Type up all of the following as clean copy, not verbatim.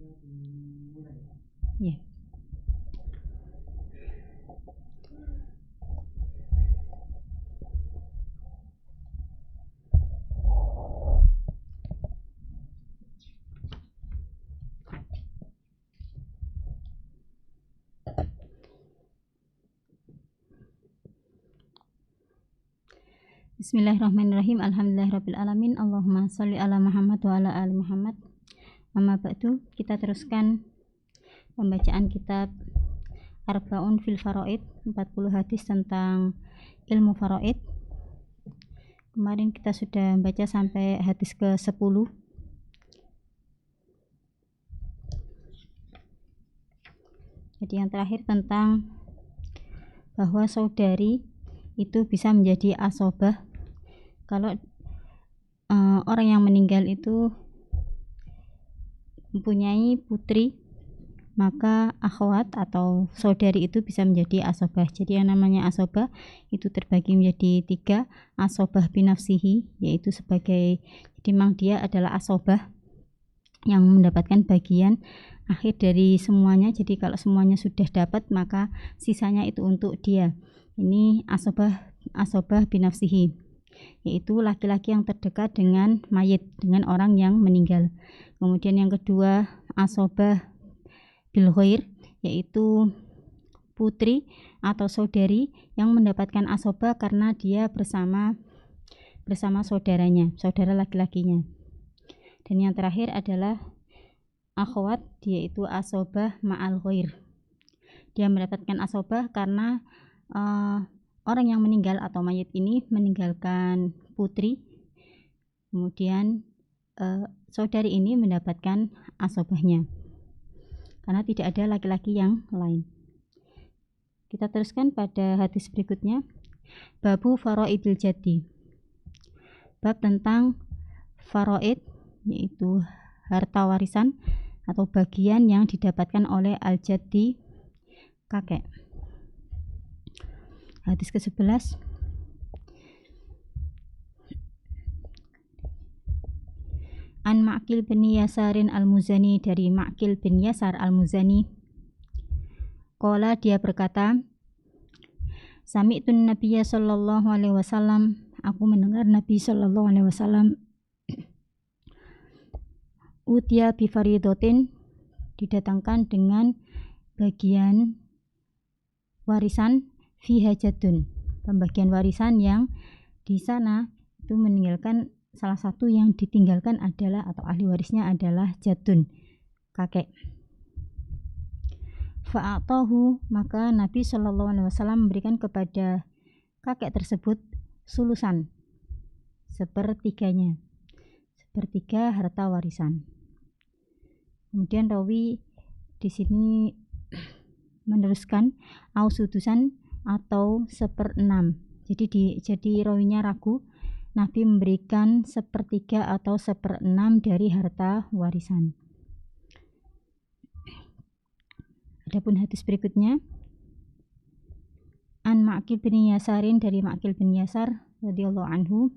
Ya. Bismillahirrahmanirrahim. Alhamdulillahirabbil alamin. Allahumma shalli ala Muhammad wa ala ali Muhammad. Amma ba'du, kita teruskan pembacaan kitab Arba'un fil Faraid, 40 hadis tentang ilmu faraid. Kemarin kita sudah membaca sampai hadis ke-10. Jadi yang terakhir tentang bahwa saudari itu bisa menjadi asobah kalau orang yang meninggal itu mempunyai putri, maka akhwat atau saudari itu bisa menjadi asobah. Jadi yang namanya asobah itu terbagi menjadi 3. Asobah binafsihi, yaitu sebagai, jadi memang dia adalah asobah yang mendapatkan bagian akhir dari semuanya. Jadi kalau semuanya sudah dapat, maka sisanya itu untuk dia. Ini asobah binafsihi, yaitu laki-laki yang terdekat dengan mayit, dengan orang yang meninggal. Kemudian yang kedua, asobah bil ghair, yaitu putri atau saudari yang mendapatkan asobah karena dia bersama saudaranya, saudara laki-lakinya. Dan yang terakhir adalah akhwat, yaitu asobah ma'al ghair. Dia mendapatkan asobah karena orang yang meninggal atau mayit ini meninggalkan putri, kemudian saudari ini mendapatkan asobahnya karena tidak ada laki-laki yang lain. Kita teruskan pada hadis berikutnya. Babu faraidil jaddi, bab tentang faraid, yaitu harta warisan atau bagian yang didapatkan oleh al-jaddi, kakek. Hadis ke-11. An Ma'qil bin Yasarin al-Muzani, dari Ma'qil bin Yasar al-Muzani. Qala, dia berkata, Sami'tun Nabiyya sallallahu alaihi wasallam, aku mendengar Nabi sallallahu alaihi wasallam, utiya bi faridatin, didatangkan dengan bagian warisan, fi hajatun, pembagian warisan yang di sana itu meninggalkan, salah satu yang ditinggalkan adalah atau ahli warisnya adalah jadun, kakek. Fa'atahu, maka Nabi sallallahu alaihi wasallam memberikan kepada kakek tersebut sulusan, sepertiganya, sepertiga harta warisan. Kemudian rawi di sini meneruskan au sudusan atau 1/6. Jadi rawinya ragu. Nabi memberikan 1/3 atau 1/6 dari harta warisan. Adapun hadis berikutnya, An Ma'qil bin Yasarin, dari Ma'qil bin Yasar radhiyallahu anhu.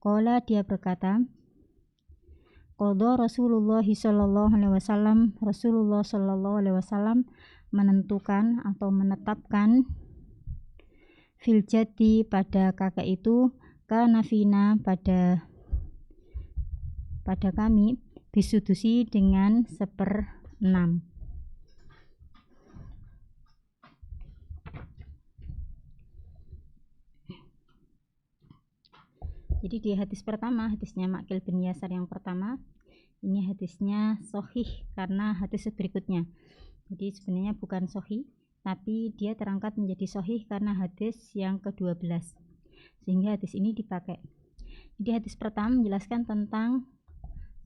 Qala, dia berkata, Qadha Rasulullah sallallahu alaihi wasallam, Rasulullah sallallahu alaihi wasallam menentukan atau menetapkan fil jaddi, pada kakek itu, kana fina, pada kami, bisudusi, dengan 1/6. Jadi di hadis pertama, hadisnya Ma'qil bin Yasar yang pertama, ini hadisnya sahih karena hadis berikutnya. Jadi sebenarnya bukan sahih, tapi dia terangkat menjadi sahih karena hadis yang ke-12, sehingga hadis ini dipakai. Jadi hadis pertama menjelaskan tentang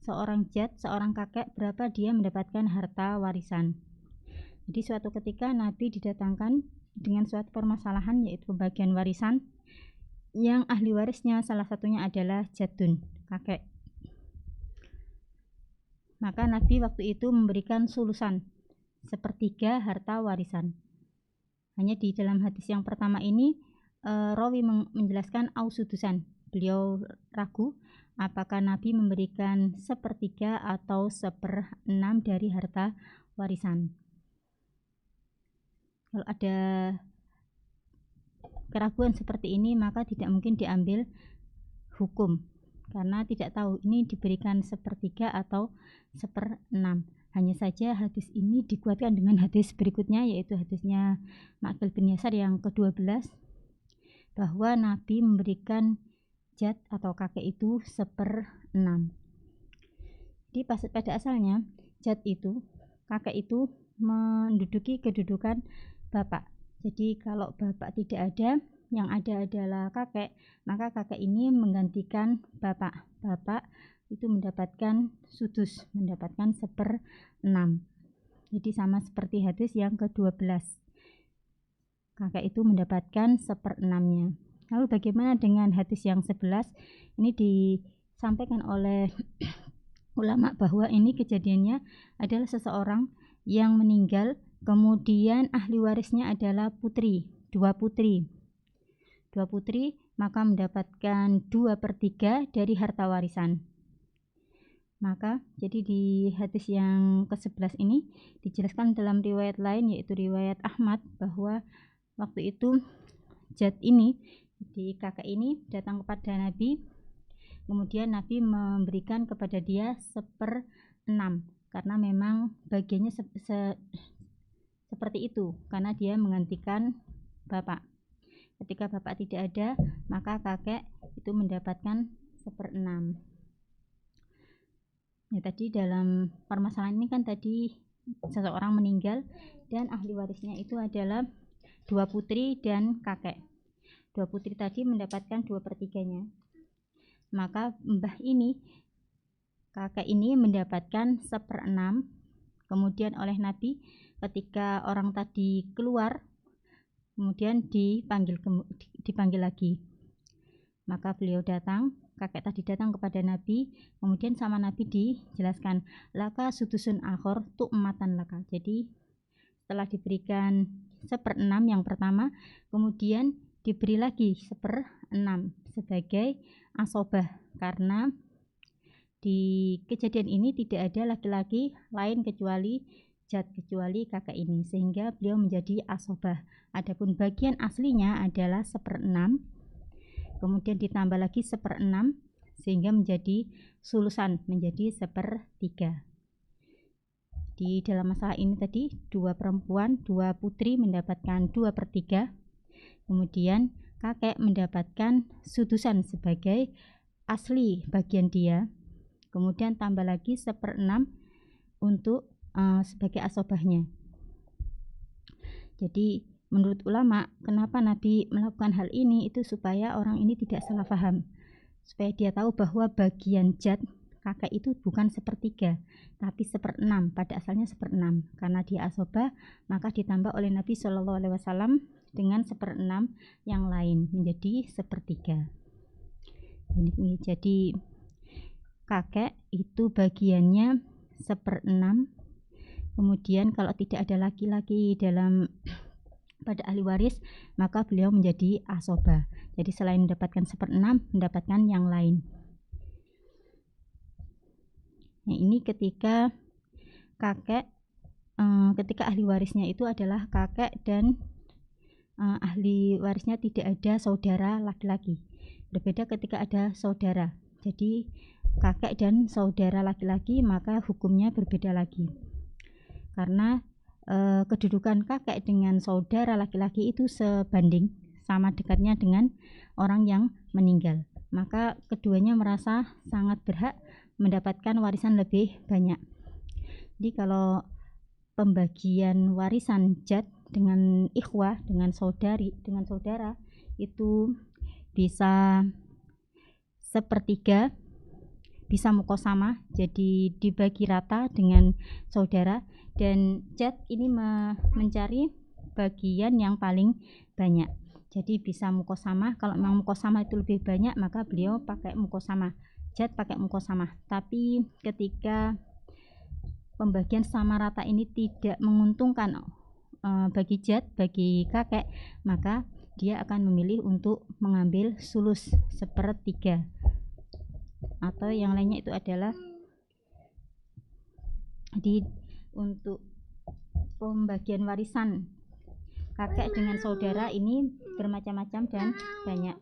seorang jad, seorang kakek, berapa dia mendapatkan harta warisan. Jadi suatu ketika Nabi didatangkan dengan suatu permasalahan, yaitu pembagian warisan yang ahli warisnya salah satunya adalah jadun, kakek. Maka Nabi waktu itu memberikan sulusan, 1/3 harta warisan. Hanya di dalam hadis yang pertama ini rawi menjelaskan au sudusan, beliau ragu apakah Nabi memberikan 1/3 atau 1/6 dari harta warisan. Kalau ada keraguan seperti ini maka tidak mungkin diambil hukum, karena tidak tahu ini diberikan 1/3 atau 1/6. Hanya saja hadis ini dikuatkan dengan hadis berikutnya, yaitu hadisnya Ma'qil bin Yasar yang ke-12, bahwa Nabi memberikan jad atau kakek itu 1/6. Jadi pada asalnya jad itu, kakek itu menduduki kedudukan bapak. Jadi kalau bapak tidak ada, yang ada adalah kakek, maka kakek ini menggantikan bapak. Bapak itu mendapatkan sudus, mendapatkan 1/6. Jadi sama seperti hadis yang ke-12, kakek itu mendapatkan 1/6-nya. Lalu bagaimana dengan hadis yang 11? Ini disampaikan oleh ulama bahwa ini kejadiannya adalah seseorang yang meninggal, kemudian ahli warisnya adalah dua putri, maka mendapatkan 2/3 dari harta warisan. Maka jadi di hadis yang ke-11 ini dijelaskan dalam riwayat lain, yaitu riwayat Ahmad, bahwa waktu itu jad ini, di kakek ini datang kepada Nabi, kemudian Nabi memberikan kepada dia 1/6, karena memang bagiannya seperti itu, karena dia menggantikan bapak. Ketika bapak tidak ada, maka kakek itu mendapatkan 1/6. Ya, tadi dalam permasalahan ini kan tadi seseorang meninggal dan ahli warisnya itu adalah 2 putri dan kakek. 2 putri tadi mendapatkan 2/3-nya. Maka mbah ini, kakek ini mendapatkan 1/6. Kemudian oleh Nabi ketika orang tadi keluar, kemudian dipanggil lagi. Maka beliau datang, kakek tadi datang kepada Nabi, kemudian sama Nabi dijelaskan, laka sudusun akhor tu'matan laka. Jadi setelah diberikan 1/6 yang pertama, kemudian diberi lagi 1/6 sebagai asobah, karena di kejadian ini tidak ada laki-laki lain kecuali jad, kecuali kakek ini, sehingga beliau menjadi asobah. Adapun bagian aslinya adalah 1/6, kemudian ditambah lagi 1/6 sehingga menjadi sulusan, menjadi 1/3. Di dalam masalah ini tadi 2 perempuan, 2 putri mendapatkan 2/3, kemudian kakek mendapatkan sudusan sebagai asli bagian dia, kemudian tambah lagi 1/6 untuk sebagai asobahnya. Jadi menurut ulama, kenapa Nabi melakukan hal ini, itu supaya orang ini tidak salah paham, supaya dia tahu bahwa bagian jad kakek itu bukan 1/3 tapi 1/6, pada asalnya 1/6. Karena dia asobah, maka ditambah oleh Nabi SAW dengan 1/6 yang lain menjadi 1/3. Ini jadi kakek itu bagiannya 1/6. Kemudian kalau tidak ada laki-laki pada ahli waris, maka beliau menjadi asobah. Jadi selain mendapatkan 1/6, mendapatkan yang lain. Nah, ini ketika kakek, ketika ahli warisnya itu adalah kakek dan ahli warisnya tidak ada saudara laki-laki. Berbeda ketika ada saudara. Jadi kakek dan saudara laki-laki, maka hukumnya berbeda lagi. Karena kedudukan kakek dengan saudara laki-laki itu sebanding, sama dekatnya dengan orang yang meninggal. Maka keduanya merasa sangat berhak mendapatkan warisan lebih banyak. Jadi kalau pembagian warisan jad dengan ikhwah, dengan saudara itu bisa 1/3, bisa mukosamah, jadi dibagi rata dengan saudara, dan jad ini mencari bagian yang paling banyak. Jadi bisa mukosamah. Kalau memang mukosamah itu lebih banyak, maka beliau pakai mukosamah, jad pakai mukosamah. Tapi ketika pembagian sama rata ini tidak menguntungkan bagi jad, bagi kakek, maka dia akan memilih untuk mengambil sulus 1/3, atau yang lainnya itu adalah untuk pembagian warisan kakek dengan saudara ini bermacam-macam dan banyak.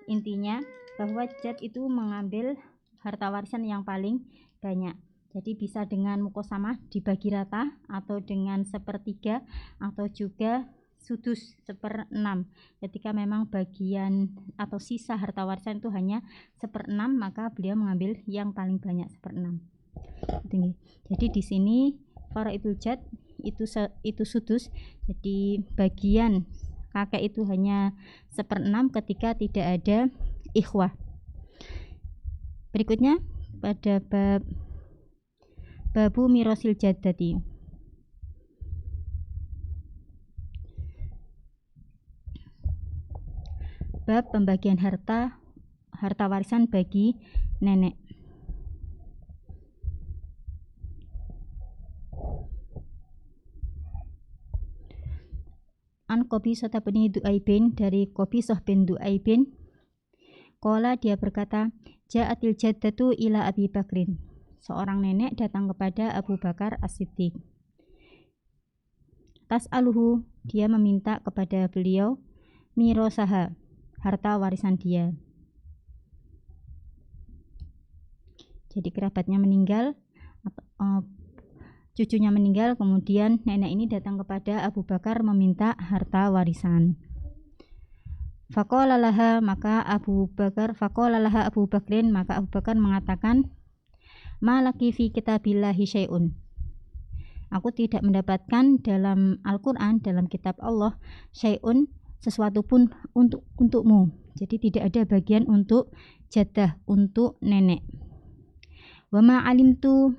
Intinya bahwa jad itu mengambil harta warisan yang paling banyak. Jadi bisa dengan mukosamah dibagi rata, atau dengan 1/3, atau juga sudus 1/6. Ketika memang bagian atau sisa harta warisan itu hanya 1/6, maka beliau mengambil yang paling banyak 1/6. Jadi di sini faraidul jad itu sudus. Jadi bagian kakek itu hanya 1/6 ketika tidak ada ikhwah. Berikutnya pada babu mirosil jaddati. Bab pembagian harta warisan bagi nenek. An Qabisah bin Du'aibin, dari Qabisah bin Du'aibin, qala dia berkata, ja'atil jaddatu ila Abi Bakrin. Seorang nenek datang kepada Abu Bakar As-Siddiq. Tas'aluhu, dia meminta kepada beliau, mirosaha, harta warisan dia. Jadi kerabatnya meninggal, cucunya meninggal, kemudian nenek ini datang kepada Abu Bakar meminta harta warisan. Faqala laha, maka Abu Bakrin, maka Abu Bakar mengatakan, ma laki fi kitabillahi syai'un. Aku tidak mendapatkan dalam Al-Quran, dalam kitab Allah, syai'un, sesuatu pun untukmu. Jadi tidak ada bagian untuk jaddah, untuk nenek. Wa ma alimtu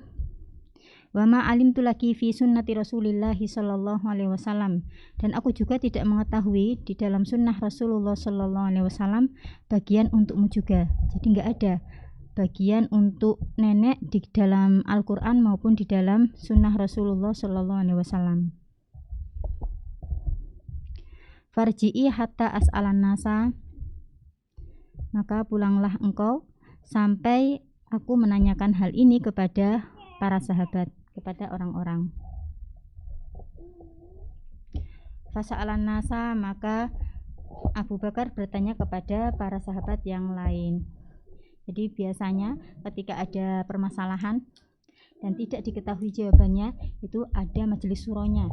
laki fi sunnati Rasulillahi sallallahu alaihi wasallam, dan aku juga tidak mengetahui di dalam sunnah Rasulullah sallallahu alaihi wasallam bagian untukmu juga. Jadi enggak ada bagian untuk nenek di dalam Al-Quran maupun di dalam sunnah Rasulullah sallallahu alaihi wasallam. Farji'i hatta as'alan nasa, maka pulanglah engkau sampai aku menanyakan hal ini kepada para sahabat, kepada orang-orang. Fasa'alan nasa, maka Abu Bakar bertanya kepada para sahabat yang lain. Jadi biasanya ketika ada permasalahan dan tidak diketahui jawabannya, itu ada majelis syuronya,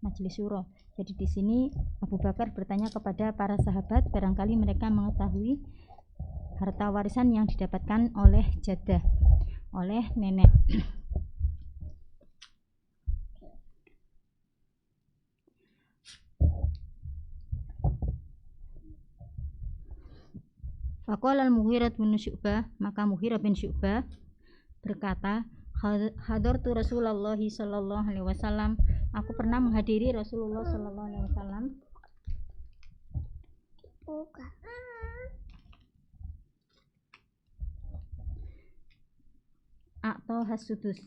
majelis syuro. Jadi di sini Abu Bakar bertanya kepada para sahabat, barangkali mereka mengetahui harta warisan yang didapatkan oleh jaddah, oleh nenek. Faqala al-Mughirah bin Syu'bah, maka Mughirah bin Syu'bah berkata, hadartu Rasulullah sallallahu alaihi wasallam, aku pernah menghadiri Rasulullah sallallahu alaihi wasallam. Atau as-sudus.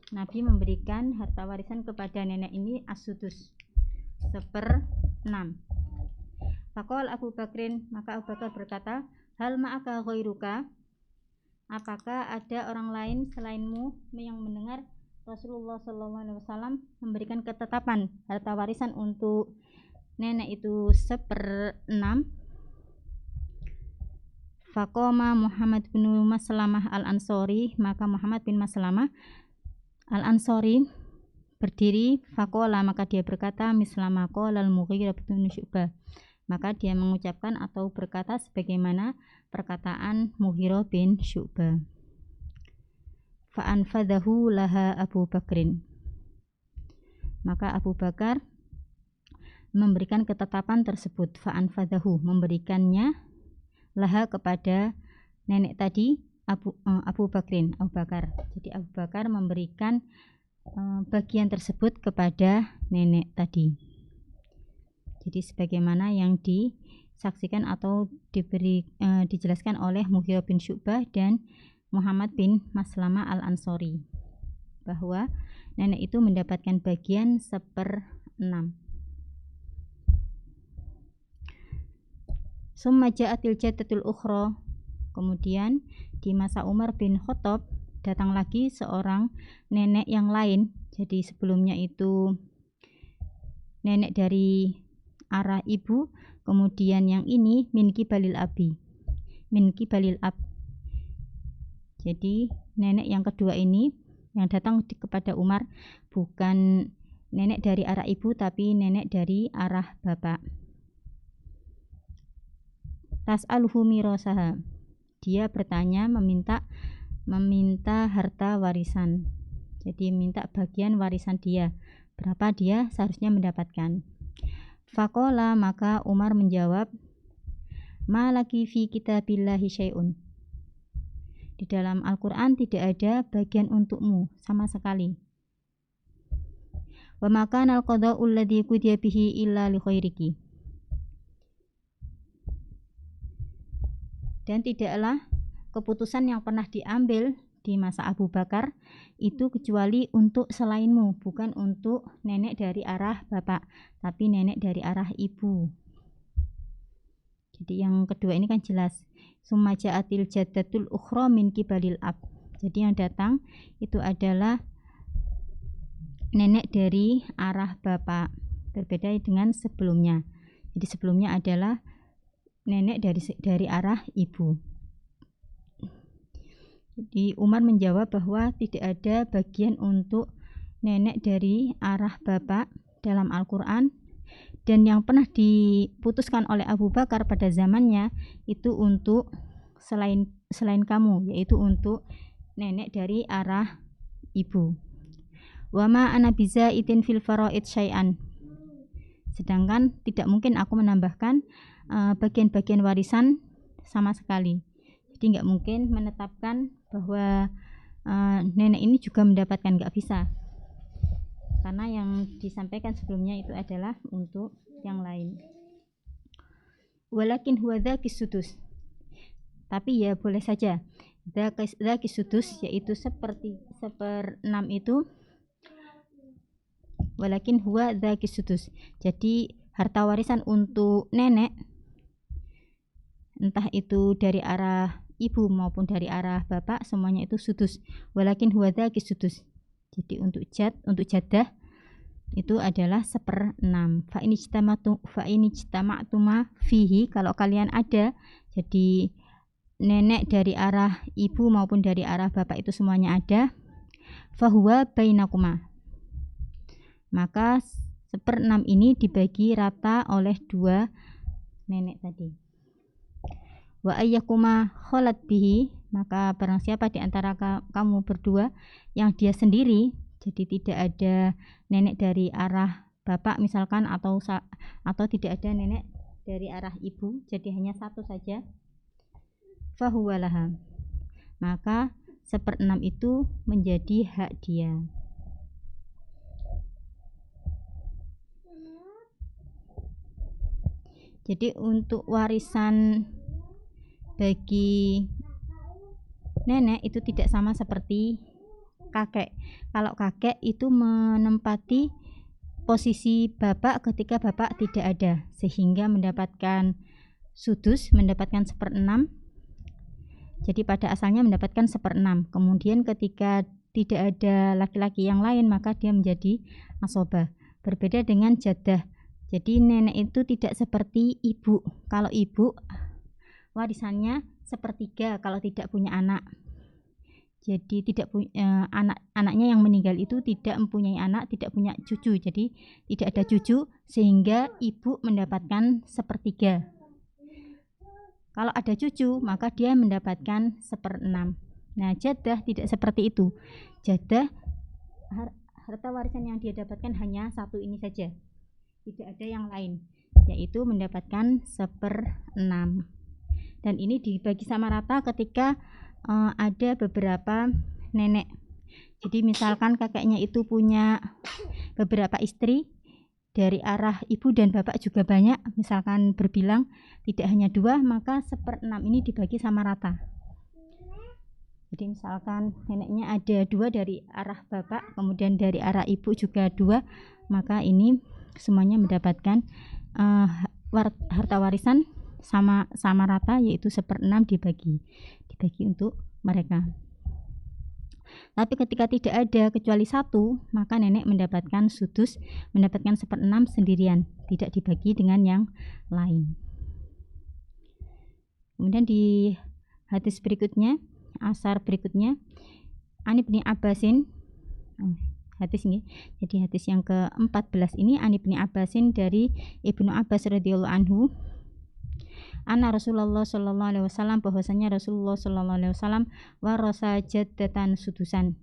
Nabi memberikan harta warisan kepada nenek ini as-sudus 1/6. Faqala Abu Bakrin, maka Abu Bakar berkata, hal ma'aka ghairuka, apakah ada orang lain selainmu yang mendengar Rasulullah sallallahu alaihi wasallam memberikan ketetapan harta warisan untuk nenek itu 1/6? Faqoma Muhammad bin Maslamah al-Ansori, maka Muhammad bin Maslamah al-Ansori berdiri. Faqola, maka dia berkata, mislama qala al-Mughirah bin Syu'bah, maka dia mengucapkan atau berkata sebagaimana perkataan Mughirah bin Syu'bah. Fa'anfadahu laha Abu Bakrin, maka Abu Bakar memberikan ketetapan tersebut. Fa'anfadahu, memberikannya, laha kepada nenek tadi, Abu Bakar. Jadi Abu Bakar memberikan bagian tersebut kepada nenek tadi. Jadi sebagaimana yang disaksikan atau dijelaskan oleh Mughirah bin Syu'bah dan Muhammad bin Maslamah al-Ansori, bahwa nenek itu mendapatkan bagian 1/6 seperenam. Summa ja'atil jaddatul ukhra, kemudian di masa Umar bin Khattab datang lagi seorang nenek yang lain. Jadi sebelumnya itu nenek dari arah ibu, kemudian yang ini min kibalil abi, min kibalil ab. Jadi nenek yang kedua ini yang datang kepada Umar bukan nenek dari arah ibu, tapi nenek dari arah bapak. Tas'aluhu mirasaha, dia bertanya, meminta harta warisan. Jadi minta bagian warisan dia, berapa dia seharusnya mendapatkan. Faqala, maka Umar menjawab, ma laki fi kitabillahi syai'un, di dalam Al-Quran tidak ada bagian untukmu sama sekali. Wa ma kana al-qada'u alladhi qudiya bihi illa li khairiki, dan tidaklah keputusan yang pernah diambil di masa Abu Bakar itu kecuali untuk selainmu, bukan untuk nenek dari arah bapak, tapi nenek dari arah ibu. Jadi yang kedua ini kan jelas, summa ja'atil jaddatul ukhra min kibalil ab. Jadi yang datang itu adalah nenek dari arah bapak, berbeda dengan sebelumnya. Jadi sebelumnya adalah nenek dari arah ibu. Jadi Umar menjawab bahwa tidak ada bagian untuk nenek dari arah bapak dalam Al-Quran, dan yang pernah diputuskan oleh Abu Bakar pada zamannya itu untuk selain kamu, yaitu untuk nenek dari arah ibu. Wa ma ana bizaitin fil faraid syai'an, sedangkan tidak mungkin aku menambahkan bagian-bagian warisan sama sekali. Jadi nggak mungkin menetapkan bahwa nenek ini juga mendapatkan, nggak bisa, karena yang disampaikan sebelumnya itu adalah untuk yang lain. Walakin huwa dzakis sudus, tapi ya boleh saja dzakis sudus, yaitu seperenam itu. Walakin huwa dzakis sudus, jadi harta warisan untuk nenek, entah itu dari arah ibu maupun dari arah bapak, semuanya itu sudus. Walakin huwa dzakis sudus, jadi untuk jaddah itu adalah seperenam. Fa in ijtama'tuma fihi, kalau kalian ada, jadi nenek dari arah ibu maupun dari arah bapak itu semuanya ada, fahuwa bainakuma, maka seperenam ini dibagi rata oleh dua nenek tadi. Wa ayyakuma kholat bihi, maka barang siapa di antara kamu berdua yang dia sendiri, jadi tidak ada nenek dari arah bapak misalkan, atau tidak ada nenek dari arah ibu, jadi hanya satu saja, fahuwa laha, maka seperenam itu menjadi hak dia. Jadi untuk warisan bagi nenek itu tidak sama seperti kakek. Kalau kakek itu menempati posisi bapak ketika bapak tidak ada, sehingga mendapatkan sudus, mendapatkan seperenam. Jadi pada asalnya mendapatkan seperenam, kemudian ketika tidak ada laki-laki yang lain maka dia menjadi asobah. Berbeda dengan jaddah, jadi nenek itu tidak seperti ibu. Kalau ibu warisannya sepertiga kalau tidak punya anak. Jadi tidak punya anaknya yang meninggal itu tidak mempunyai anak, tidak punya cucu, jadi tidak ada cucu, sehingga ibu mendapatkan sepertiga. Kalau ada cucu maka dia mendapatkan seperenam. Nah jaddah tidak seperti itu. Jaddah harta warisan yang dia dapatkan hanya satu ini saja, tidak ada yang lain, yaitu mendapatkan seperenam. Dan ini dibagi sama rata ketika ada beberapa nenek. Jadi misalkan kakeknya itu punya beberapa istri, dari arah ibu dan bapak juga banyak, misalkan berbilang tidak hanya dua, maka seperenam ini dibagi sama rata. Jadi misalkan neneknya ada dua dari arah bapak, kemudian dari arah ibu juga dua, maka ini semuanya mendapatkan harta warisan sama rata, yaitu 1/6 dibagi untuk mereka. Tapi ketika tidak ada kecuali satu, maka nenek mendapatkan sudus, mendapatkan 1/6 sendirian, tidak dibagi dengan yang lain. Kemudian di hadis berikutnya, asar berikutnya, An Ibni Abbasin, hadis ini, jadi hadis yang ke-14 ini, An Ibni Abbasin dari Ibnu Abbas radhiyallahu anhu, anna Rasulullah sallallahu alaihi wasallam, bahwasanya Rasulullah sallallahu alaihi wasallam warasa jaddatan sudusan.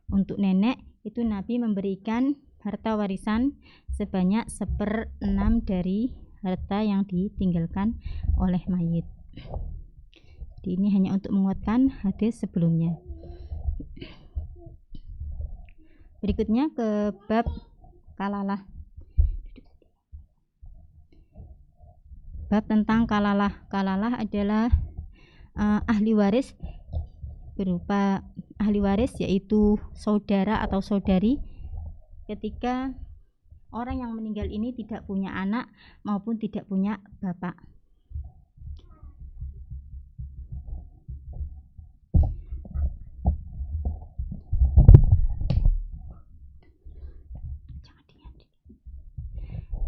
Untuk nenek itu Nabi memberikan harta warisan sebanyak 1/6 dari harta yang ditinggalkan oleh mayit. Jadi ini hanya untuk menguatkan hadis sebelumnya. Berikutnya ke bab kalalah. Bab tentang kalalah. Kalalah adalah ahli waris, berupa ahli waris yaitu saudara atau saudari ketika orang yang meninggal ini tidak punya anak maupun tidak punya bapak.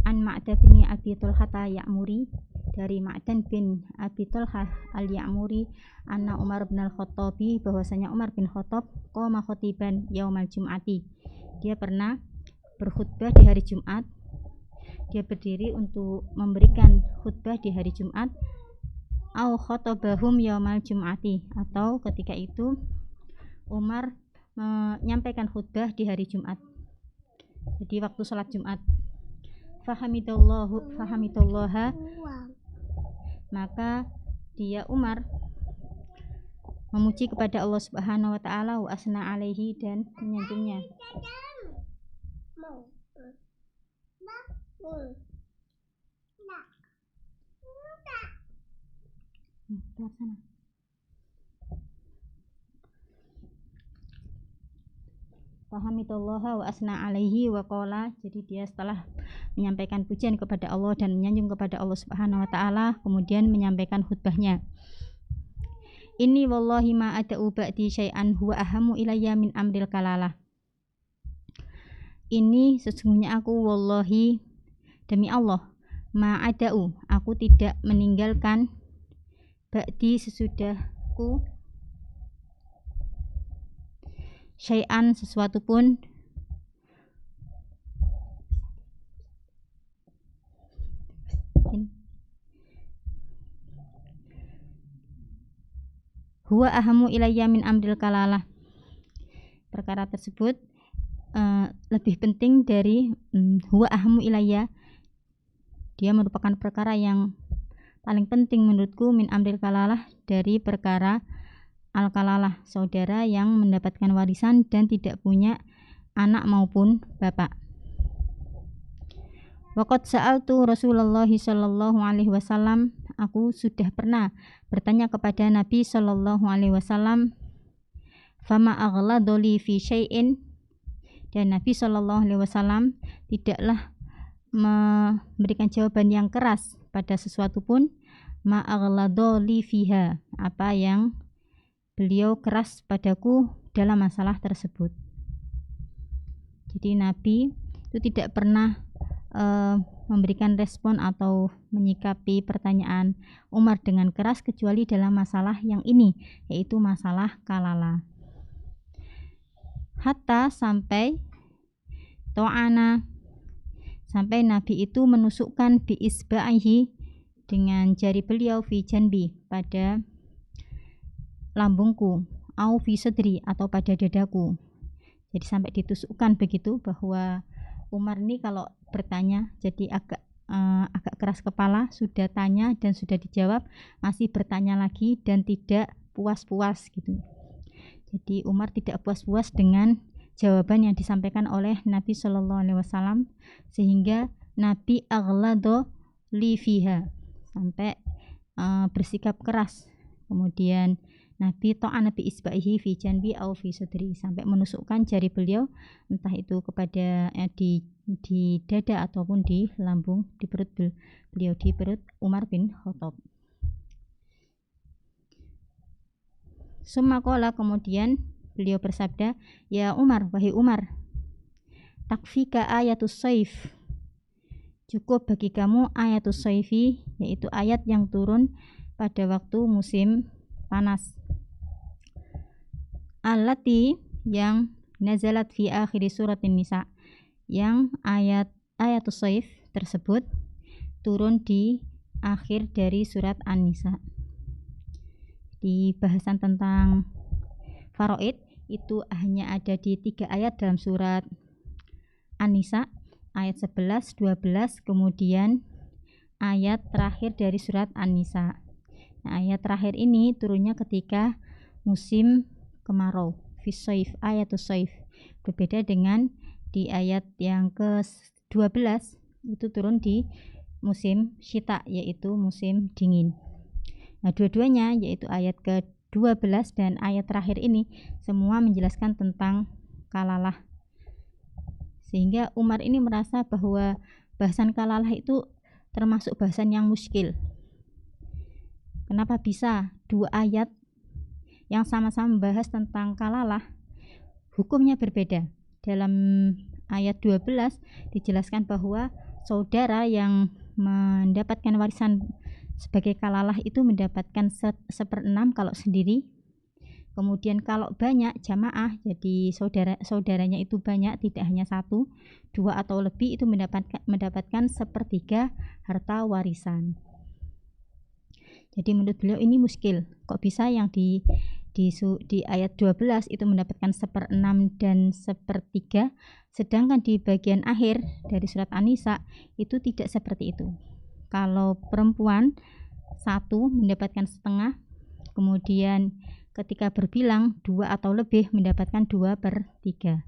An Ma'dan bin Abi Thalhah Ya'muri, dari Ma'dan bin Abi Thalhah al-Ya'muri, anna Umar bin al-Khattabi, bahwasanya Umar bin Khattab qoma khotiban yaumal jum'ati, dia pernah berkhutbah di hari Jumat. Dia berdiri untuk memberikan khutbah di hari Jumat. Au khatabahum yaumal jum'ati, atau ketika itu Umar menyampaikan khutbah di hari Jumat, jadi waktu sholat Jumat. Fahamidallaha, maka dia Umar memuji kepada Allah Subhanahu wa taala, wa asna alaihi, dan menyanjungnya. Fahamidallaha wa asna alaihi wa qala, jadi dia setelah menyampaikan pujian kepada Allah dan menyanjung kepada Allah Subhanahu wa taala, kemudian menyampaikan khutbahnya. Inni wallahi ma ada'u ba'di syai'an huwa ahamu ilayya min amril kalalah. Ini sesungguhnya aku, wallahi, demi Allah, ma ada'u, aku tidak meninggalkan, ba'di, sesudahku, syai'an, sesuatu pun, huwa ahamu ilayya min amril kalalah, perkara tersebut lebih penting dari huwa ahamu ilayya, dia merupakan perkara yang paling penting menurutku, min amril kalalah, dari perkara al-kalalah, saudara yang mendapatkan warisan dan tidak punya anak maupun bapak. Waqad sa'altu Rasulullah sallallahu alaihi wasallam, aku sudah pernah bertanya kepada Nabi sallallahu alaihi wasallam, fama aghladu fi syai'in, dan Nabi sallallahu alaihi wasallam tidaklah memberikan jawaban yang keras pada sesuatu pun, ma aghladu fiha, apa yang beliau keras padaku dalam masalah tersebut. Jadi Nabi itu tidak pernah memberikan respon atau menyikapi pertanyaan Umar dengan keras kecuali dalam masalah yang ini, yaitu masalah kalala. Hatta sampai to'ana, sampai Nabi itu menusukkan bi isba'ihi, dengan jari beliau, fi janbi, pada lambungku, au fi sadri, atau pada dadaku. Jadi sampai ditusukkan begitu, bahwa Umar ini kalau bertanya jadi agak keras kepala, sudah tanya dan sudah dijawab, masih bertanya lagi dan tidak puas-puas gitu. Jadi Umar tidak puas-puas dengan jawaban yang disampaikan oleh Nabi Shallallahu Alaihi Wasallam, sehingga Nabi aghlado li fiha, sampai bersikap keras. Kemudian Nabi ta'ana bi isba'ihi fi janbi au fi sudri, sampai menusukkan jari beliau entah itu kepada di dada ataupun di lambung, di perut beliau, di perut Umar bin Khattab. Summa qala, kemudian beliau bersabda, ya Umar, wahai Umar, takfika ayatus saif, cukup bagi kamu ayatus saifi, yaitu ayat yang turun pada waktu musim panas. Allati, yang nazalat fi akhir surat An-Nisa, yang ayatus saif tersebut turun di akhir dari surat An-Nisa. Di bahasan tentang faraid itu hanya ada di 3 ayat dalam surat An-Nisa, ayat 11, 12, kemudian ayat terakhir dari surat An-Nisa. Nah, ayat terakhir ini turunnya ketika musim kemarau, fisaif, ayatus saif. Berbeda dengan di ayat yang ke-12 itu turun di musim syita, yaitu musim dingin. Nah, dua-duanya yaitu ayat ke-12 dan ayat terakhir ini semua menjelaskan tentang kalalah. Sehingga Umar ini merasa bahwa bahasan kalalah itu termasuk bahasan yang muskil. Kenapa bisa 2 ayat yang sama-sama membahas tentang kalalah hukumnya berbeda? Dalam ayat 12 dijelaskan bahwa saudara yang mendapatkan warisan sebagai kalalah itu mendapatkan 1/6 kalau sendiri. Kemudian kalau banyak jamaah, jadi saudaranya itu banyak, tidak hanya 1, 2 atau lebih, itu mendapatkan 1/3 harta warisan. Jadi menurut beliau ini muskil. Kok bisa yang di ayat 12 itu mendapatkan 1/6 dan 1/3, sedangkan di bagian akhir dari surat An-Nisa itu tidak seperti itu. Kalau perempuan 1 mendapatkan setengah, kemudian ketika berbilang 2 atau lebih mendapatkan 2/3.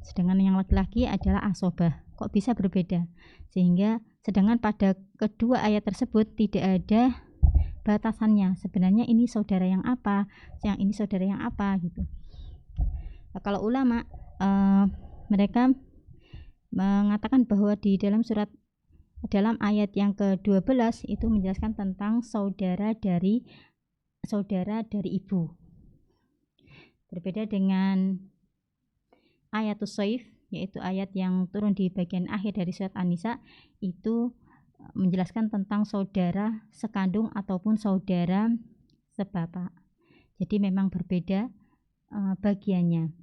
Sedangkan yang laki-laki adalah asobah. Kok bisa berbeda? Sehingga sedangkan pada kedua ayat tersebut tidak ada batasannya. Sebenarnya ini saudara yang apa, yang ini saudara yang apa gitu. Nah, kalau ulama mereka mengatakan bahwa di dalam ayat yang ke-12 itu menjelaskan tentang saudara dari ibu. Berbeda dengan ayatus saif, yaitu ayat yang turun di bagian akhir dari surat An-Nisa, itu menjelaskan tentang saudara sekandung ataupun saudara sebapak. Jadi memang berbeda bagiannya.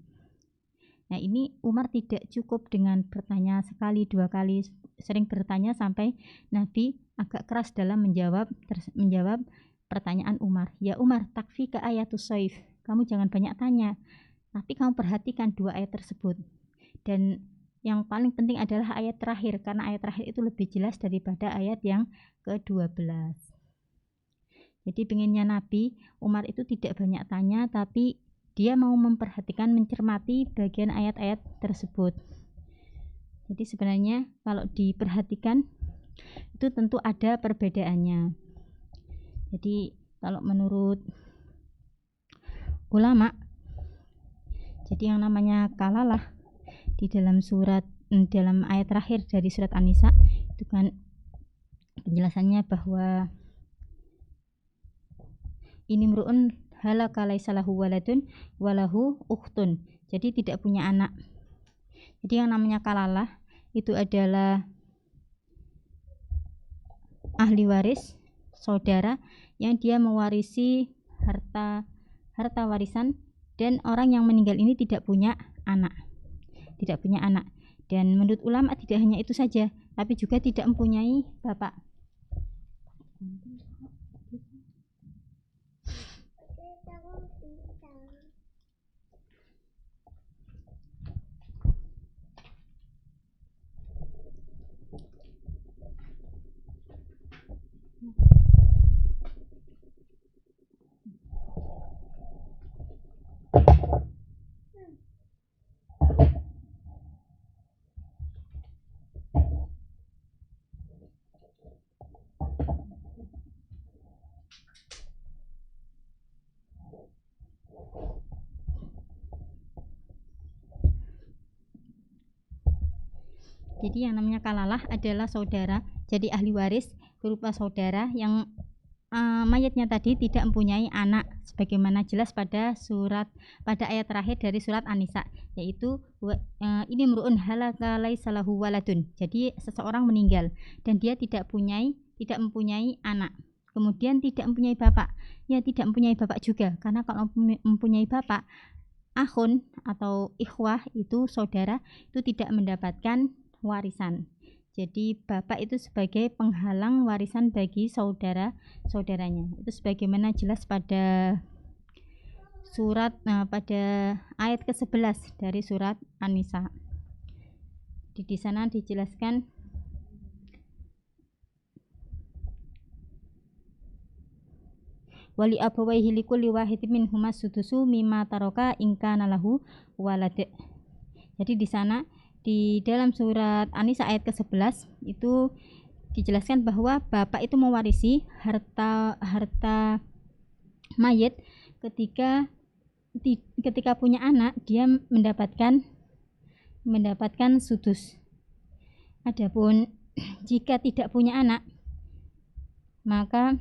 Nah, ini Umar tidak cukup dengan bertanya sekali, 2 kali, sering bertanya sampai Nabi agak keras dalam menjawab pertanyaan Umar. Ya Umar, takfika ayatus saif. Kamu jangan banyak tanya, tapi kamu perhatikan 2 ayat tersebut. Dan yang paling penting adalah ayat terakhir, karena ayat terakhir itu lebih jelas daripada ayat yang ke-12. Jadi pengennya Nabi Umar itu tidak banyak tanya, tapi dia mau memperhatikan, mencermati bagian ayat-ayat tersebut. Jadi sebenarnya kalau diperhatikan itu tentu ada perbedaannya. Jadi kalau menurut ulama, jadi yang namanya kalalah di dalam ayat terakhir dari surat An-Nisa itu kan penjelasannya bahwa ini mru'un halaka laisa lahu waladun walahu ukhtun. Jadi tidak punya anak. Jadi yang namanya kalalah itu adalah ahli waris, saudara yang dia mewarisi harta warisan, dan orang yang meninggal ini tidak punya anak. Dan menurut ulama tidak hanya itu saja, tapi juga tidak mempunyai bapak. Jadi yang namanya kalalah adalah saudara, jadi ahli waris berupa saudara yang mayatnya tadi tidak mempunyai anak, sebagaimana jelas pada ayat terakhir dari surat An-Nisa, yaitu ini mru'un halaka laisa lahu waladun. Jadi seseorang meninggal dan dia tidak mempunyai anak. Kemudian tidak mempunyai bapak. Ya, tidak mempunyai bapak juga, karena kalau mempunyai bapak, akhun atau ikhwah itu saudara itu tidak mendapatkan warisan. Jadi bapak itu sebagai penghalang warisan bagi saudara-saudaranya. Itu sebagaimana jelas pada pada ayat ke-11 dari surat An-Nisa. Di sana dijelaskan wali abawaihi likulli wahidin minhuma sudusu mimma taraka in kana lahu walad. Jadi di sana di dalam surat An-Nisa ayat ke-11 itu dijelaskan bahwa bapak itu mewarisi harta mayit ketika punya anak, dia mendapatkan sudus. Adapun jika tidak punya anak, maka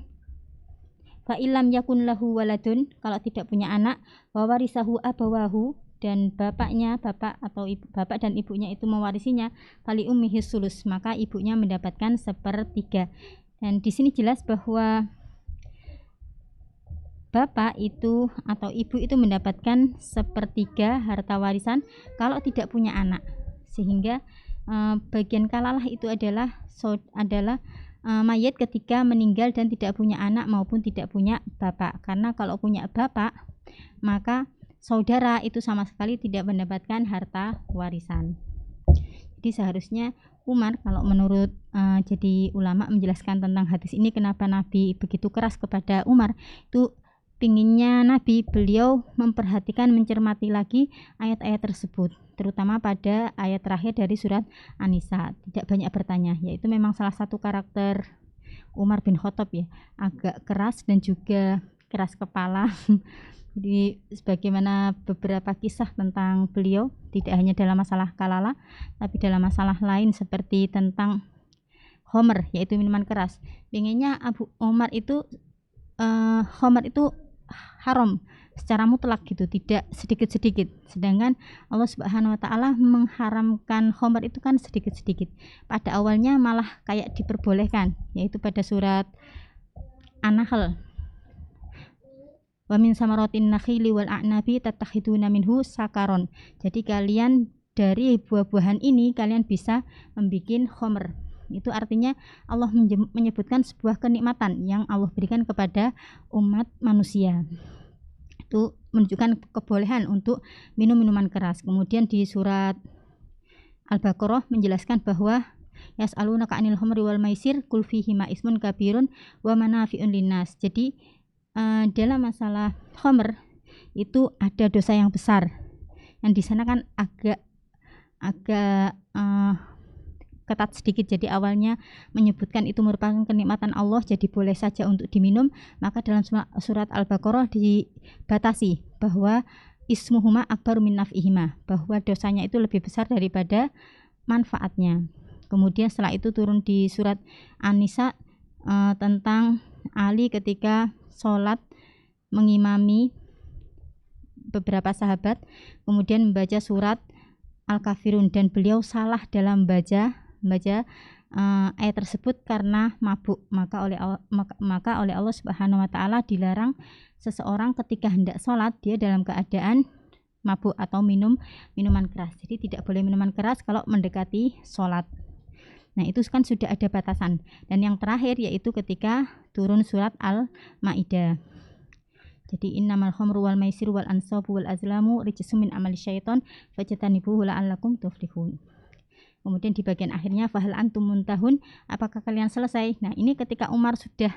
fa illam yakun lahu waladun, kalau tidak punya anak, wa warisahu abawahu, dan bapak dan ibunya itu mewarisinya, fali ummihi sulus, maka ibunya mendapatkan 1/3. Dan di sini jelas bahwa bapak itu atau ibu itu mendapatkan 1/3 harta warisan kalau tidak punya anak, sehingga bagian kalalah itu adalah mayat ketika meninggal dan tidak punya anak maupun tidak punya bapak. Karena kalau punya bapak, maka saudara itu sama sekali tidak mendapatkan harta warisan. Jadi seharusnya Umar, kalau menurut jadi ulama menjelaskan tentang hadis ini, kenapa Nabi begitu keras kepada Umar, itu pinginnya Nabi, beliau memperhatikan, mencermati lagi ayat-ayat tersebut, terutama pada ayat terakhir dari surat An-Nisa, tidak banyak bertanya. Yaitu memang salah satu karakter Umar bin Khattab, ya, agak keras dan juga keras kepala. Jadi sebagaimana beberapa kisah tentang beliau, tidak hanya dalam masalah kalalah, tapi dalam masalah lain seperti tentang Homer, yaitu minuman keras. Pinginnya Umar itu Homer itu haram secara mutlak gitu, tidak sedikit-sedikit. Sedangkan Allah Subhanahu wa taala mengharamkan Homer itu kan sedikit-sedikit. Pada awalnya malah kayak diperbolehkan, yaitu pada surat An-Nahl. Wa min samaratin nakhili wal a'nabi tattakhiduna minhu sakaron. Jadi kalian dari buah-buahan ini kalian bisa membuat khomer. Itu artinya Allah menyebutkan sebuah kenikmatan yang Allah berikan kepada umat manusia. Itu menunjukkan kebolehan untuk minum minuman keras. Kemudian di surat Al-Baqarah menjelaskan bahwa yas'alunaka 'anil khamri wal maisir qul fihima ismun kabirun wa manafi'un linnas. Jadi dalam masalah khamr itu ada dosa yang besar. Yang di sana kan agak ketat sedikit. Jadi awalnya menyebutkan itu merupakan kenikmatan Allah, jadi boleh saja untuk diminum. Maka dalam surat Al-Baqarah dibatasi bahwa ismuhuma akbaru min naf'ihima, bahwa dosanya itu lebih besar daripada manfaatnya. Kemudian setelah itu turun di surat An-Nisa tentang Ali ketika sholat mengimami beberapa sahabat, kemudian membaca surat Al-Kafirun, dan beliau salah dalam membaca ayat tersebut karena mabuk. Maka oleh Allah Subhanahu wa taala dilarang seseorang ketika hendak sholat dia dalam keadaan mabuk atau minum minuman keras. Jadi tidak boleh minuman keras kalau mendekati sholat. Nah, itu kan sudah ada batasan. Dan yang terakhir yaitu ketika turun surat Al-Maidah. Jadi innamal khamru wal maisiru wal ansabu wal azlamu rijsum min amali syaiton fajtanibuhu la'allakum tuflihun. Kemudian di bagian akhirnya fahal antum muntahun, apakah kalian selesai? Nah, ini ketika Umar sudah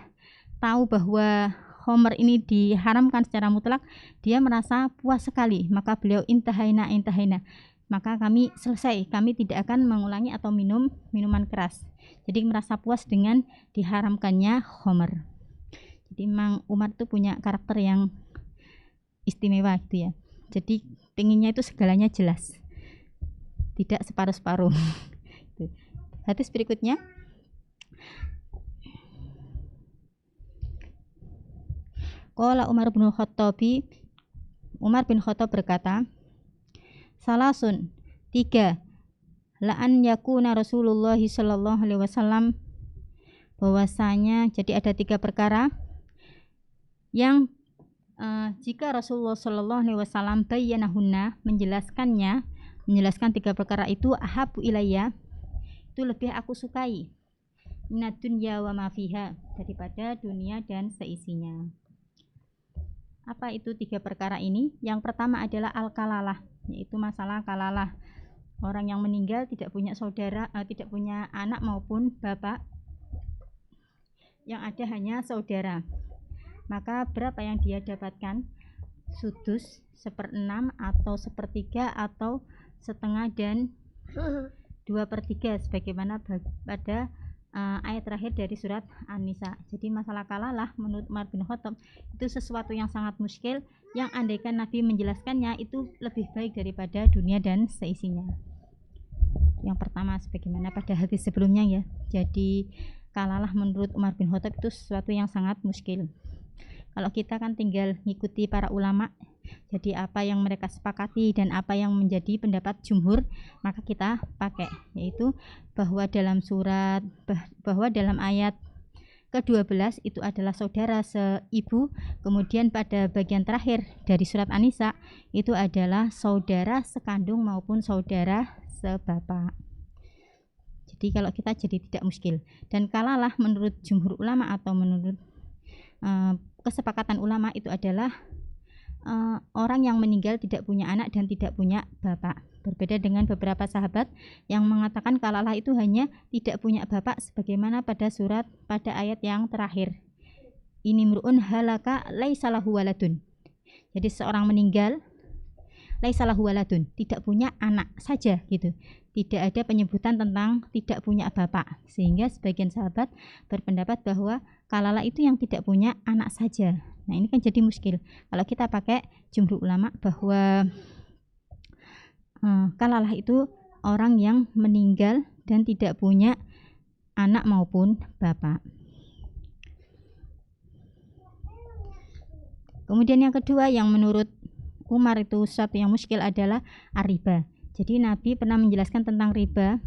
tahu bahwa khamr ini diharamkan secara mutlak, dia merasa puas sekali. Maka beliau intahaina, maka kami selesai, kami tidak akan mengulangi atau minum minuman keras. Jadi merasa puas dengan diharamkannya khamr. Jadi memang Umar itu punya karakter yang istimewa gitu ya. Jadi pengennya itu segalanya jelas, tidak separuh-separuh. Hadis berikutnya, qala Umar bin Khattab berkata, salasun, 3, la an yakuna Rasulullah sallallahu alaihi wasallam, bahwasanya jadi ada 3 perkara yang jika Rasulullah sallallahu alaihi wasallam bayyanahunna, menjelaskan 3 perkara itu, ahabu ilayya, itu lebih aku sukai, minad dunya wa ma fiha, daripada dunia dan seisinya. Apa itu 3 perkara ini? Yang pertama adalah al-kalalah, yaitu masalah kalalah. Orang yang meninggal tidak punya saudara, tidak punya anak maupun bapak, yang ada hanya saudara. Maka berapa yang dia dapatkan? Sudus, 1/6 atau 1/3 atau setengah dan 2/3, sebagaimana pada ayat terakhir dari surat An-Nisa. Jadi masalah kalalah menurut Umar bin Khattab itu sesuatu yang sangat muskil, yang andaikan Nabi menjelaskannya itu lebih baik daripada dunia dan seisinya. Yang pertama sebagaimana pada hadis sebelumnya ya. Jadi kalalah menurut Umar bin Khattab itu sesuatu yang sangat muskil. Kalau kita kan tinggal ngikuti para ulama, jadi apa yang mereka sepakati dan apa yang menjadi pendapat jumhur, maka kita pakai, yaitu bahwa dalam ayat ke-12 itu adalah saudara seibu, kemudian pada bagian terakhir dari surat An-Nisa itu adalah saudara sekandung maupun saudara sebapak. Jadi kalau kita jadi tidak muskil. Dan kalalah menurut jumhur ulama atau menurut kesepakatan ulama itu adalah orang yang meninggal tidak punya anak dan tidak punya bapak. Berbeda dengan beberapa sahabat yang mengatakan kalalah itu hanya tidak punya bapak, sebagaimana pada ayat yang terakhir, ini mru'un halaka laisa lahu waladun. Jadi seorang meninggal laisa lahu waladun, tidak punya anak saja gitu. Tidak ada penyebutan tentang tidak punya bapak, sehingga sebagian sahabat berpendapat bahwa kalalah itu yang tidak punya anak saja. Nah ini kan jadi muskil. Kalau kita pakai jumhur ulama bahwa kalalah itu orang yang meninggal dan tidak punya anak maupun bapak. Kemudian yang kedua yang menurut Umar itu sesuatu yang muskil adalah ar-riba. Jadi Nabi pernah menjelaskan tentang riba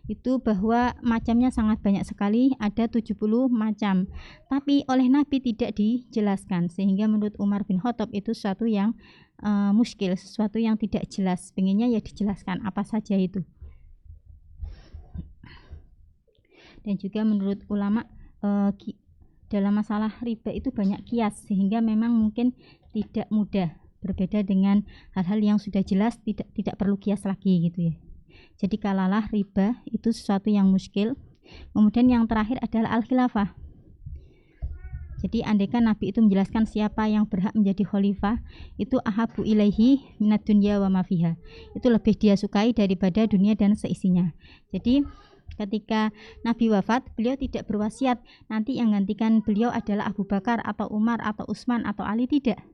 itu bahwa macamnya sangat banyak sekali, ada 70 macam. Tapi oleh Nabi tidak dijelaskan, sehingga menurut Umar bin Khattab itu sesuatu yang muskil, sesuatu yang tidak jelas. Pengennya ya dijelaskan apa saja itu. Dan juga menurut ulama dalam masalah riba itu banyak kias, sehingga memang mungkin tidak mudah. Berbeda dengan hal-hal yang sudah jelas, tidak perlu kias lagi gitu ya. Jadi kalalah riba itu sesuatu yang muskil. Kemudian yang terakhir adalah al-khilafah. Jadi andaikan Nabi itu menjelaskan siapa yang berhak menjadi khalifah, itu ahabu ilaihi minad dunya wa ma fiha. Itu lebih dia sukai daripada dunia dan seisinya. Jadi ketika Nabi wafat, beliau tidak berwasiat nanti yang gantikan beliau adalah Abu Bakar atau Umar atau Utsman atau Ali, tidak.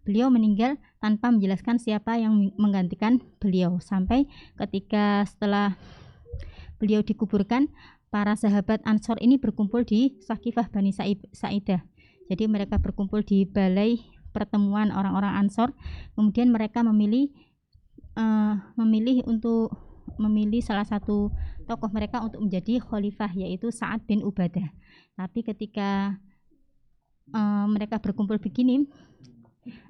Beliau meninggal tanpa menjelaskan siapa yang menggantikan beliau, sampai ketika setelah beliau dikuburkan, para sahabat Ansor ini berkumpul di Saqifah Bani Sa'idah. Jadi mereka berkumpul di balai pertemuan orang-orang Ansor. Kemudian mereka memilih salah satu tokoh mereka untuk menjadi khalifah, yaitu Sa'ad bin Ubadah. Tapi ketika mereka berkumpul begini,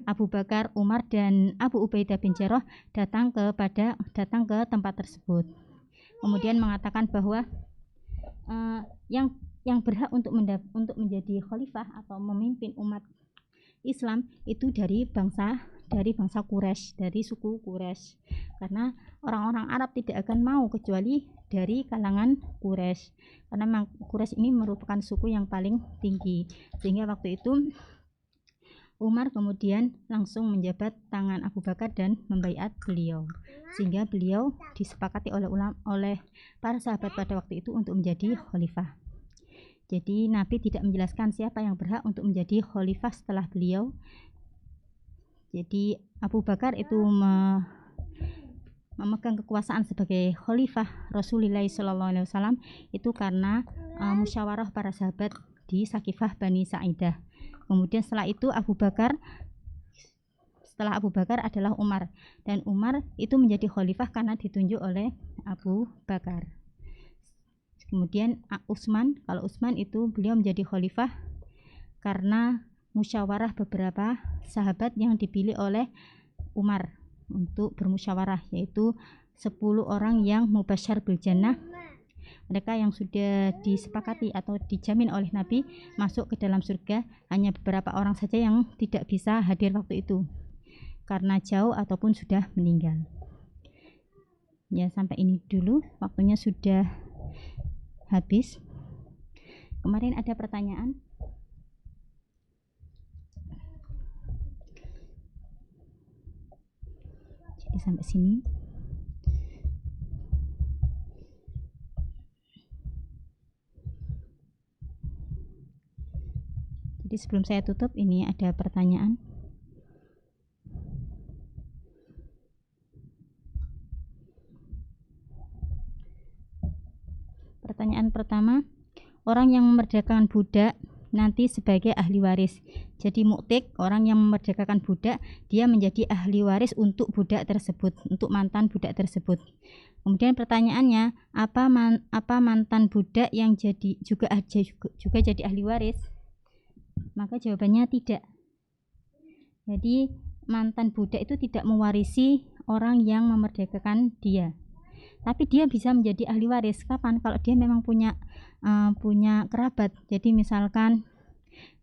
Abu Bakar, Umar, dan Abu Ubaidah bin Jarrah datang ke tempat tersebut. Kemudian mengatakan bahwa yang berhak untuk menjadi khalifah atau memimpin umat Islam itu dari bangsa Quraisy, dari suku Quraisy. Karena orang-orang Arab tidak akan mau kecuali dari kalangan Quraisy. Karena memang Quraisy ini merupakan suku yang paling tinggi. Sehingga waktu itu Umar kemudian langsung menjabat tangan Abu Bakar dan membaiat beliau, sehingga beliau disepakati oleh para sahabat pada waktu itu untuk menjadi khalifah. Jadi Nabi tidak menjelaskan siapa yang berhak untuk menjadi khalifah setelah beliau. Jadi Abu Bakar itu memegang kekuasaan sebagai khalifah Rasulullah SAW itu karena musyawarah para sahabat di Sakifah Bani Sa'idah. Kemudian setelah itu setelah Abu Bakar adalah Umar, dan Umar itu menjadi khalifah karena ditunjuk oleh Abu Bakar. Kemudian Utsman, kalau Utsman itu beliau menjadi khalifah karena musyawarah beberapa sahabat yang dipilih oleh Umar untuk bermusyawarah, yaitu 10 orang yang mubasysyar bil jannah, mereka yang sudah disepakati atau dijamin oleh Nabi masuk ke dalam surga. Hanya beberapa orang saja yang tidak bisa hadir waktu itu karena jauh ataupun sudah meninggal. Ya, sampai ini dulu, waktunya sudah habis. Kemarin ada pertanyaan. Jadi sampai sini. Jadi sebelum saya tutup, ini ada pertanyaan. Pertanyaan pertama, orang yang memerdekakan budak nanti sebagai ahli waris. Jadi mu'tik, orang yang memerdekakan budak, dia menjadi ahli waris untuk budak tersebut, untuk mantan budak tersebut. Kemudian pertanyaannya, apa mantan budak yang juga jadi ahli waris? Maka jawabannya tidak. Jadi mantan budak itu tidak mewarisi orang yang memerdekakan dia, tapi dia bisa menjadi ahli waris. Kapan? Kalau dia memang punya kerabat. Jadi misalkan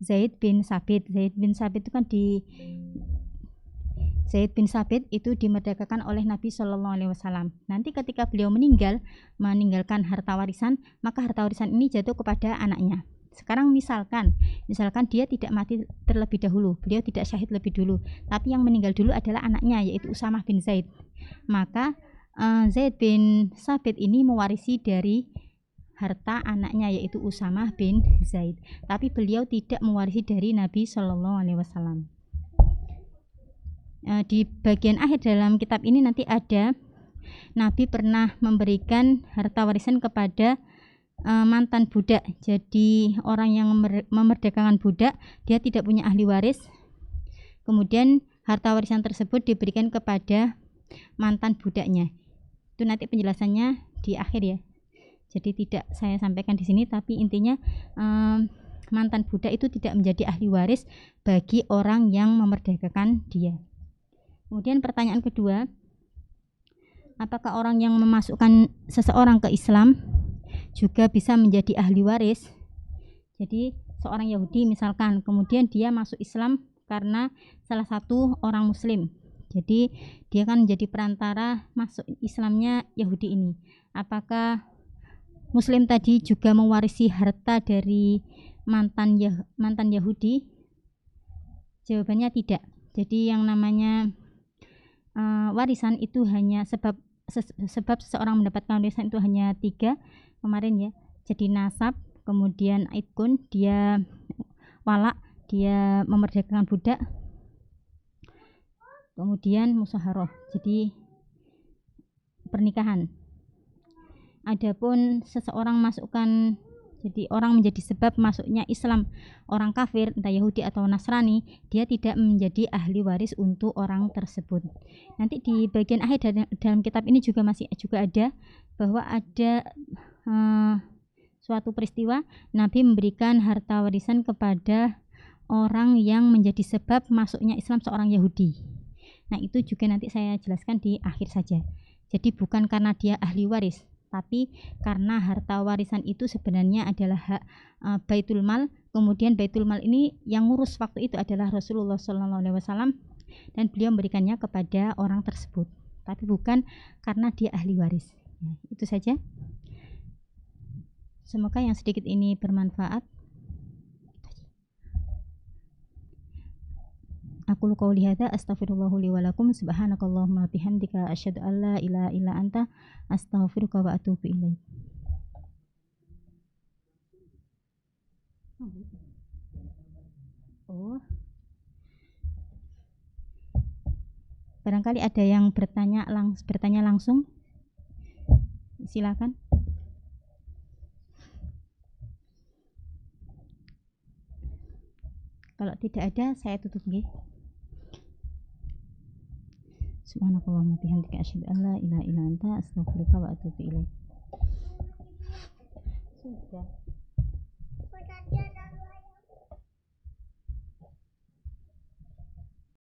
Zaid bin Sabit itu kan Zaid bin Sabit itu dimerdekakan oleh Nabi Shallallahu Alaihi Wasallam. Nanti ketika beliau meninggalkan harta warisan, maka harta warisan ini jatuh kepada anaknya. Sekarang misalkan dia tidak mati terlebih dahulu, beliau tidak syahid lebih dulu, tapi yang meninggal dulu adalah anaknya, yaitu Usamah bin Zaid. Maka Zaid bin Sabit ini mewarisi dari harta anaknya, yaitu Usamah bin Zaid, tapi beliau tidak mewarisi dari Nabi Shallallahu Alaihi Wasallam. Di bagian akhir dalam kitab ini nanti ada Nabi pernah memberikan harta warisan kepada mantan budak. Jadi orang yang memerdekakan budak, dia tidak punya ahli waris, kemudian harta warisan tersebut diberikan kepada mantan budaknya. Itu nanti penjelasannya di akhir ya, jadi tidak saya sampaikan di sini, tapi intinya mantan budak itu tidak menjadi ahli waris bagi orang yang memerdekakan dia. Kemudian pertanyaan kedua, apakah orang yang memasukkan seseorang ke Islam juga bisa menjadi ahli waris? Jadi seorang Yahudi misalkan, kemudian dia masuk Islam karena salah satu orang Muslim. Jadi dia kan menjadi perantara masuk Islamnya Yahudi ini. Apakah Muslim tadi juga mewarisi harta dari mantan Yahudi? Jawabannya tidak. Jadi yang namanya warisan itu hanya sebab seseorang mendapatkan warisan itu hanya 3 kemarin ya. Jadi nasab, kemudian aikun, dia walak, dia memerdekakan budak, kemudian musaharoh, jadi pernikahan. Adapun seseorang masukkan, jadi orang menjadi sebab masuknya Islam orang kafir, entah Yahudi atau Nasrani, dia tidak menjadi ahli waris untuk orang tersebut. Nanti di bagian akhir dalam kitab ini juga ada bahwa ada suatu peristiwa Nabi memberikan harta warisan kepada orang yang menjadi sebab masuknya Islam seorang Yahudi. Nah, itu juga nanti saya jelaskan di akhir saja. Jadi bukan karena dia ahli waris, tapi karena harta warisan itu sebenarnya adalah hak Baitul Mal. Kemudian Baitul Mal ini yang ngurus waktu itu adalah Rasulullah SAW, dan beliau memberikannya kepada orang tersebut, tapi bukan karena dia ahli waris. Nah, itu saja. Semoga yang sedikit ini bermanfaat. Aku qouli hadza astaghfirullahu li wa lakum, subhanakallahumma bihamdika asyhadu an la ilaha illa anta astaghfiruka wa atubu ilaik. Oh. Barangkali ada yang bertanya langsung, silakan. Kalau tidak ada, saya tutup nggih. Subhanakallahumma bihamdika asyhadu an la ilaha illa anta astaghfiruka wa atubu ilaik. Sudah.